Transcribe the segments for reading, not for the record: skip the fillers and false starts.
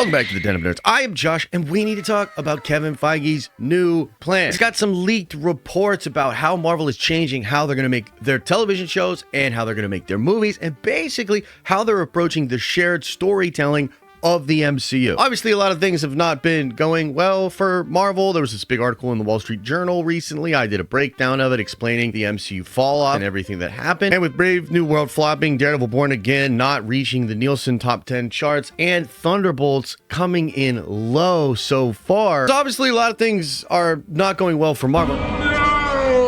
Welcome back to the Den of Nerds. I am Josh, and we need to talk about Kevin Feige's new plan. He's got some leaked reports about how Marvel is changing how they're going to make their television shows and how they're going to make their movies, and basically how they're approaching the shared storytelling of the MCU. Obviously, a lot of things have not been going well for Marvel. There was this big article in the Wall Street Journal recently. I did a breakdown of it explaining the MCU fall off and everything that happened. And with Brave New World flopping, Daredevil Born Again not reaching the Nielsen top 10 charts, and Thunderbolts coming in low so far. So obviously, a lot of things are not going well for Marvel.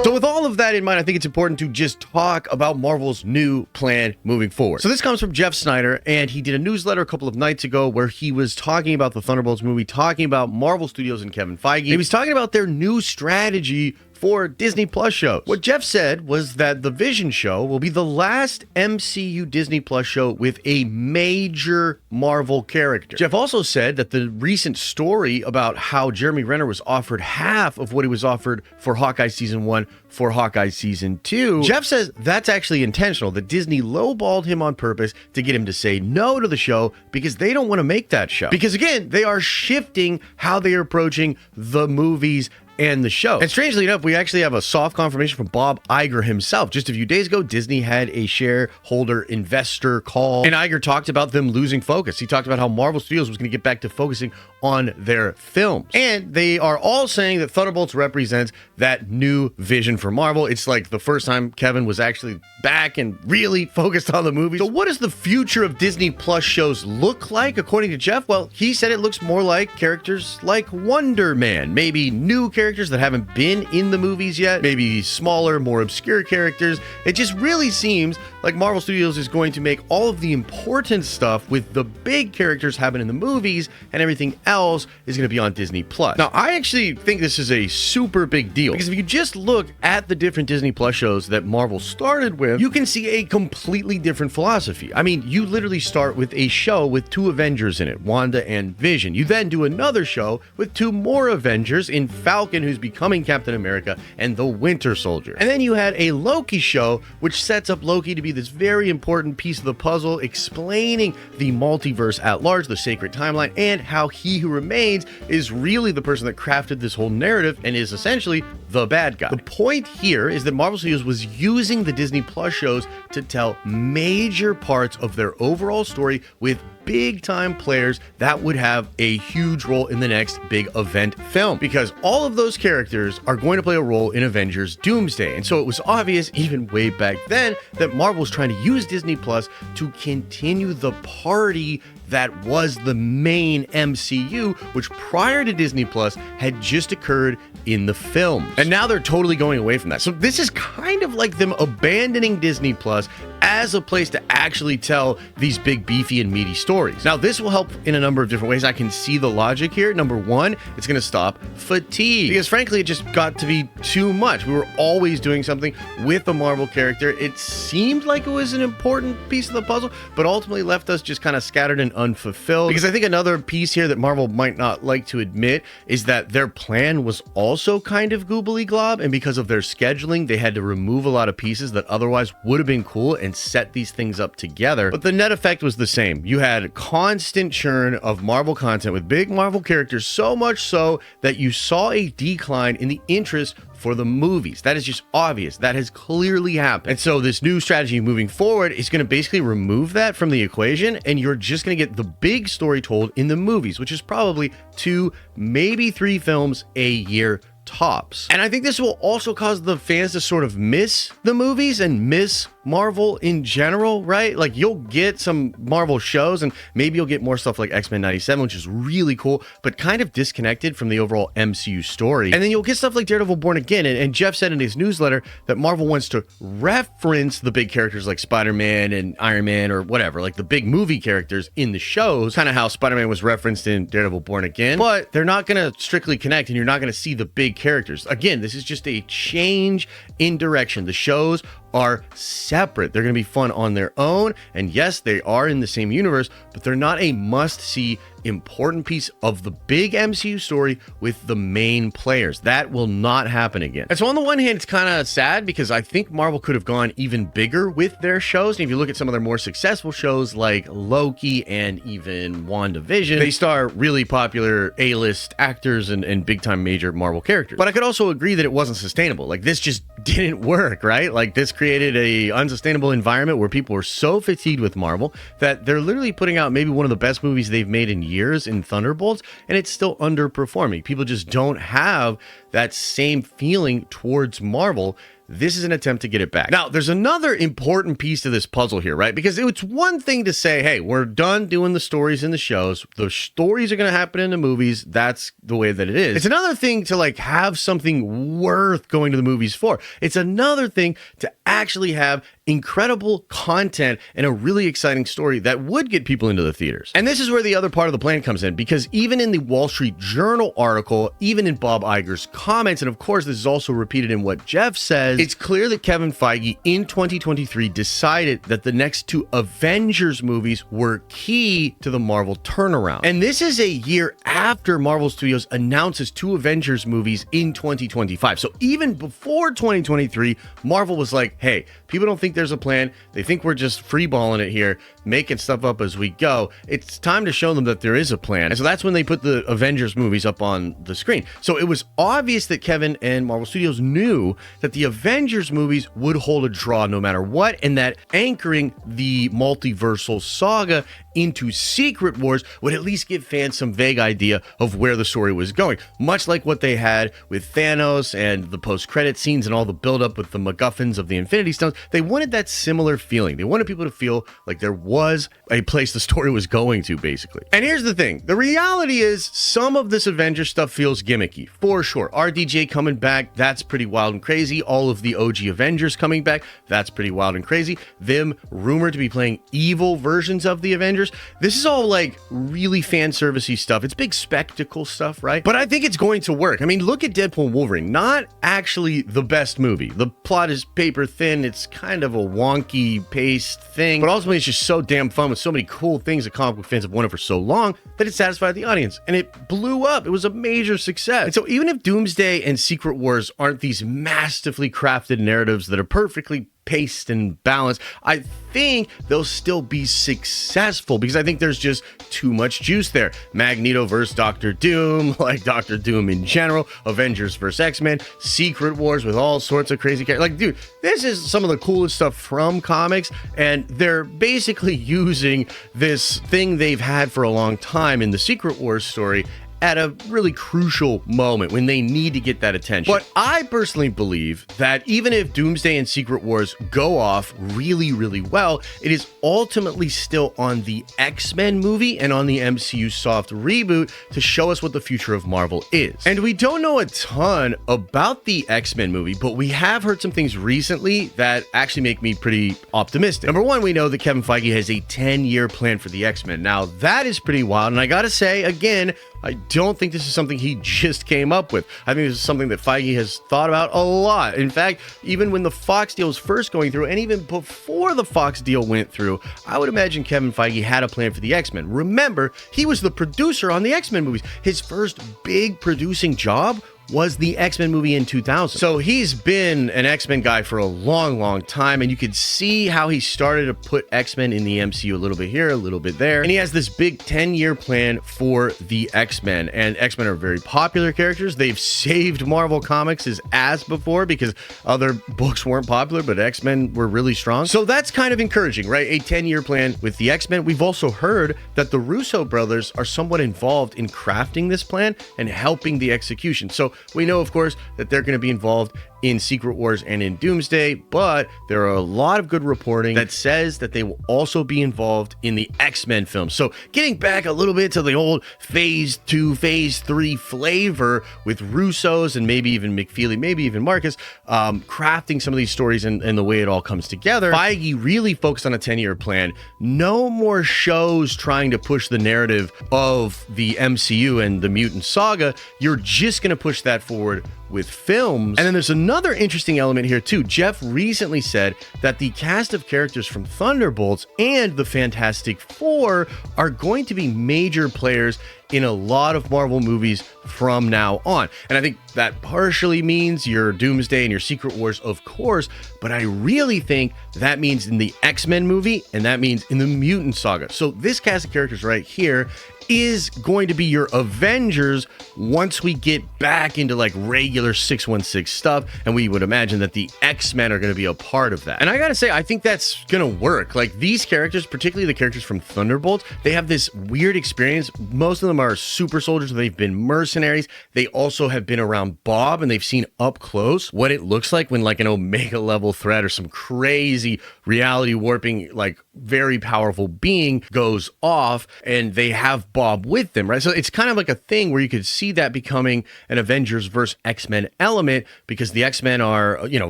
So with all of that in mind, I think it's important to just talk about Marvel's new plan moving forward. So this comes from Jeff Snyder, and he did a newsletter a couple of nights ago where he was talking about the Thunderbolts movie, talking about Marvel Studios and Kevin Feige. He was talking about their new strategy for Disney Plus shows. What Jeff said was that the Vision show will be the last MCU Disney Plus show with a major Marvel character. Jeff also said that the recent story about how Jeremy Renner was offered half of what he was offered for Hawkeye Season 1 for Hawkeye Season 2, Jeff says that's actually intentional, that Disney lowballed him on purpose to get him to say no to the show because they don't want to make that show. Because again, they are shifting how they are approaching the movies and the show. And strangely enough, we actually have a soft confirmation from Bob Iger himself. Just a few days ago, Disney had a shareholder investor call, and Iger talked about them losing focus. He talked about how Marvel Studios was going to get back to focusing on their films. And they are all saying that Thunderbolts represents that new vision for Marvel. It's like the first time Kevin was actually back and really focused on the movies. So what does the future of Disney Plus shows look like, according to Jeff? Well, he said it looks more like characters like Wonder Man, maybe new characters that haven't been in the movies yet, maybe smaller, more obscure characters. It just really seems like Marvel Studios is going to make all of the important stuff with the big characters happen in the movies, and everything else is going to be on Disney Plus. Now, I actually think this is a super big deal, because if you just look at the different Disney Plus shows that Marvel started with, you can see a completely different philosophy. I mean, you literally start with a show with 2 Avengers in it, Wanda and Vision. You then do another show with 2 more Avengers in Falcon, who's becoming Captain America, and the Winter Soldier. And then you had a Loki show, which sets up Loki to be this very important piece of the puzzle, explaining the multiverse at large, the sacred timeline, and how He Who Remains is really the person that crafted this whole narrative and is essentially the bad guy. The point here is that Marvel Studios was using the Disney Plus shows to tell major parts of their overall story with big time players that would have a huge role in the next big event film, because all of those characters are going to play a role in Avengers Doomsday. And so it was obvious even way back then that Marvel was trying to use Disney Plus to continue the party that was the main MCU, which prior to Disney Plus had just occurred in the films. And now they're totally going away from that. So this is kind of like them abandoning Disney Plus as a place to actually tell these big, beefy, and meaty stories. Now, this will help in a number of different ways. I can see the logic here. Number one, it's going to stop fatigue, because frankly, it just got to be too much. We were always doing something with a Marvel character. It seemed like it was an important piece of the puzzle, but ultimately left us just kind of scattered and unfulfilled. Because I think another piece here that Marvel might not like to admit is that their plan was also kind of goobly glob, and because of their scheduling, they had to remove a lot of pieces that otherwise would have been cool and set these things up together. But the net effect was the same. You had constant churn of Marvel content with big Marvel characters, so much so that you saw a decline in the interest for the movies. That is just obvious. That has clearly happened. And so this new strategy moving forward is going to basically remove that from the equation, and you're just going to get the big story told in the movies, which is probably 2, maybe 3 films a year tops. And I think this will also cause the fans to sort of miss the movies and miss Marvel in general, right? Like, you'll get some Marvel shows, and maybe you'll get more stuff like X-Men 97, which is really cool, but kind of disconnected from the overall MCU story. And then you'll get stuff like Daredevil Born Again, and Jeff said in his newsletter that Marvel wants to reference the big characters like Spider-Man and Iron Man or whatever, like the big movie characters in the shows, kind of how Spider-Man was referenced in Daredevil Born Again, but they're not going to strictly connect, and you're not going to see the big characters. Again, this is just a change in direction. The shows are separate. They're going to be fun on their own. And yes, they are in the same universe, but they're not a must-see important piece of the big MCU story with the main players. That will not happen again. And so on the one hand, it's kind of sad because I think Marvel could have gone even bigger with their shows. And if you look at some of their more successful shows like Loki and even WandaVision, they star really popular A-list actors and big-time major Marvel characters. But I could also agree that it wasn't sustainable. Like, this just didn't work, right? Like, this created a unsustainable environment where people were so fatigued with Marvel that they're literally putting out maybe one of the best movies they've made in years in Thunderbolts, and it's still underperforming. People just don't have that same feeling towards Marvel. This is an attempt to get it back. Now, there's another important piece to this puzzle here, right? Because it's one thing to say, hey, we're done doing the stories in the shows. The stories are going to happen in the movies. That's the way that it is. It's another thing to like have something worth going to the movies for. It's another thing to actually have incredible content and a really exciting story that would get people into the theaters. And this is where the other part of the plan comes in, because even in the Wall Street Journal article, even in Bob Iger's comments, and of course, this is also repeated in what Jeff says, it's clear that Kevin Feige in 2023 decided that the next two Avengers movies were key to the Marvel turnaround. And this is a year after Marvel Studios announces two Avengers movies in 2025. So even before 2023, Marvel was like, hey, people don't think there's a plan. They think we're just freeballing it here, making stuff up as we go. It's time to show them that there is a plan. And so that's when they put the Avengers movies up on the screen. So it was obvious that Kevin and Marvel Studios knew that the Avengers movies would hold a draw no matter what, and that anchoring the multiversal saga into Secret Wars would at least give fans some vague idea of where the story was going. Much like what they had with Thanos and the post-credit scenes and all the buildup with the MacGuffins of the Infinity Stones, they wanted that similar feeling. They wanted people to feel like there was a place the story was going to, basically. And here's the thing. The reality is some of this Avengers stuff feels gimmicky, for sure. RDJ coming back, that's pretty wild and crazy. All of the OG Avengers coming back, that's pretty wild and crazy. Them rumored to be playing evil versions of the Avengers. This is all like really fan servicey stuff. It's big spectacle stuff, right? But I think it's going to work. I mean, look at Deadpool and Wolverine. Not actually the best movie. The plot is paper thin. It's kind of a wonky paced thing, but ultimately it's just so damn fun with so many cool things that comic book fans have wanted for so long that it satisfied the audience and it blew up. It was a major success. And so even if Doomsday and Secret Wars aren't these masterfully crafted narratives that are perfectly paced and balanced, I think they'll still be successful because I think there's just too much juice there. Magneto versus Doctor Doom, like Doctor Doom in general, Avengers versus X-Men, Secret Wars with all sorts of crazy characters. Like, dude, this is some of the coolest stuff from comics, and they're basically using this thing they've had for a long time in the Secret Wars story at a really crucial moment when they need to get that attention. But I personally believe that even if Doomsday and Secret Wars go off really, really well, it is ultimately still on the X-Men movie and on the MCU soft reboot to show us what the future of Marvel is. And we don't know a ton about the X-Men movie, but we have heard some things recently that actually make me pretty optimistic. Number one, we know that Kevin Feige has a 10-year plan for the X-Men. Now, that is pretty wild, and I gotta say, again, I don't think this is something he just came up with. I think this is something that Feige has thought about a lot. In fact, even when the Fox deal was first going through, and even before the Fox deal went through, I would imagine Kevin Feige had a plan for the X-Men. Remember, he was the producer on the X-Men movies. His first big producing job was the X-Men movie in 2000. So he's been an X-Men guy for a long, long time, and you could see how he started to put X-Men in the MCU a little bit here, a little bit there. And he has this big 10-year plan for the X-Men, and X-Men are very popular characters. They've saved Marvel Comics' ass before because other books weren't popular, but X-Men were really strong. So that's kind of encouraging, right? A 10-year plan with the X-Men. We've also heard that the Russo brothers are somewhat involved in crafting this plan and helping the execution. So we know, of course, that they're going to be involved in Secret Wars and in Doomsday, but there are a lot of good reporting that says that they will also be involved in the X-Men films. So getting back a little bit to the old Phase 2, Phase 3 flavor with Russos and maybe even McFeely, maybe even Marcus, crafting some of these stories and the way it all comes together. Feige really focused on a 10-year plan. No more shows trying to push the narrative of the MCU and the mutant saga. You're just going to push that forward with films. And then there's another interesting element here too. Jeff recently said that the cast of characters from Thunderbolts and the Fantastic Four are going to be major players in a lot of Marvel movies from now on. And I think that partially means your Doomsday and your Secret Wars, of course, but I really think that means in the X-Men movie, and that means in the Mutant Saga. So this cast of characters right here is going to be your Avengers once we get back into like regular 616 stuff, and we would imagine that the X-Men are going to be a part of that. And I gotta say, I think that's gonna work. Like these characters, particularly the characters from Thunderbolts, they have this weird experience. Most of them are super soldiers. They've been mercenaries. They also have been around Bob, and they've seen up close what it looks like when like an Omega level threat or some crazy reality warping, like very powerful being goes off, and they have Bob with them, right? So it's kind of like a thing where you could see that becoming an Avengers versus X-Men element, because the X-Men are, you know,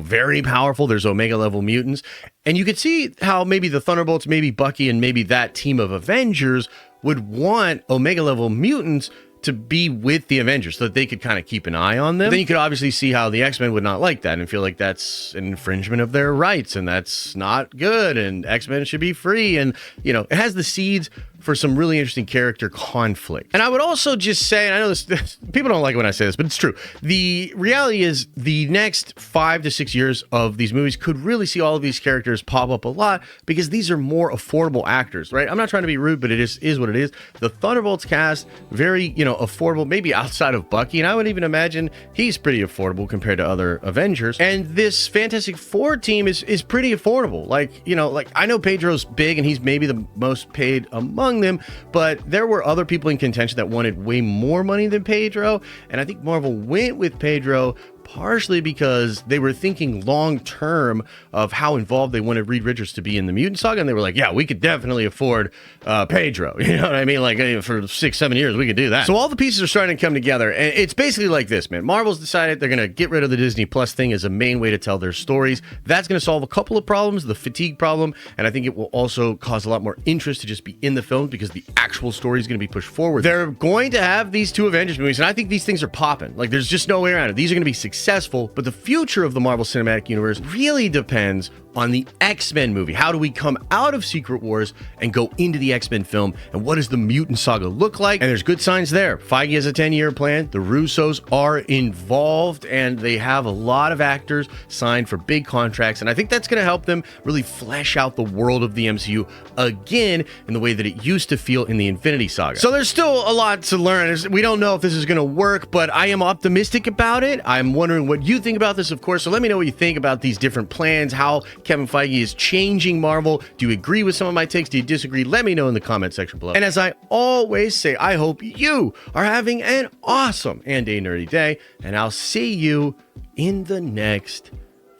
very powerful. There's Omega level mutants, and you could see how maybe the Thunderbolts, maybe Bucky, and maybe that team of Avengers would want Omega level mutants to be with the Avengers so that they could kind of keep an eye on them. But then you could obviously see how the X-Men would not like that and feel like that's an infringement of their rights, and that's not good, and X-Men should be free. And, you know, it has the seeds for some really interesting character conflict. And I would also just say, and I know this people don't like it when I say this, but it's true. The reality is the next 5 to 6 years of these movies could really see all of these characters pop up a lot, because these are more affordable actors, right? I'm not trying to be rude, but it is what it is. The Thunderbolts cast, very, you know, affordable, maybe outside of Bucky, and I would even imagine he's pretty affordable compared to other Avengers. And this Fantastic Four team is pretty affordable. Like, you know, like I know Pedro's big and he's maybe the most paid among them, but there were other people in contention that wanted way more money than Pedro, and I think Marvel went with Pedro partially because they were thinking long term of how involved they wanted Reed Richards to be in the Mutant Saga, and they were like, yeah, we could definitely afford Pedro, you know what I mean? Like for 6-7 years we could do that. So all the pieces are starting to come together, and it's basically like this, man. Marvel's decided they're gonna get rid of the Disney Plus thing as a main way to tell their stories. That's gonna solve a couple of problems, the fatigue problem, and I think it will also cause a lot more interest to just be in the film because the actual story is gonna be pushed forward. They're going to have these 2 Avengers movies, and I think these things are popping. Like there's just no way around it. These are gonna be successful, but the future of the Marvel Cinematic Universe really depends on the X-Men movie. How do we come out of Secret Wars and go into the X-Men film, and what does the Mutant Saga look like? And there's good signs there. Feige has a 10-year plan. The Russos are involved, and they have a lot of actors signed for big contracts, and I think that's going to help them really flesh out the world of the MCU again in the way that it used to feel in the Infinity Saga. So there's still a lot to learn. We don't know if this is going to work, but I am optimistic about it. I'm wondering what you think about this, of course, so let me know what you think about these different plans, how Kevin Feige is changing Marvel. Do you agree with some of my takes? Do you disagree? Let me know in the comment section below. And as I always say, I hope you are having an awesome and a nerdy day, and I'll see you in the next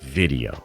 video.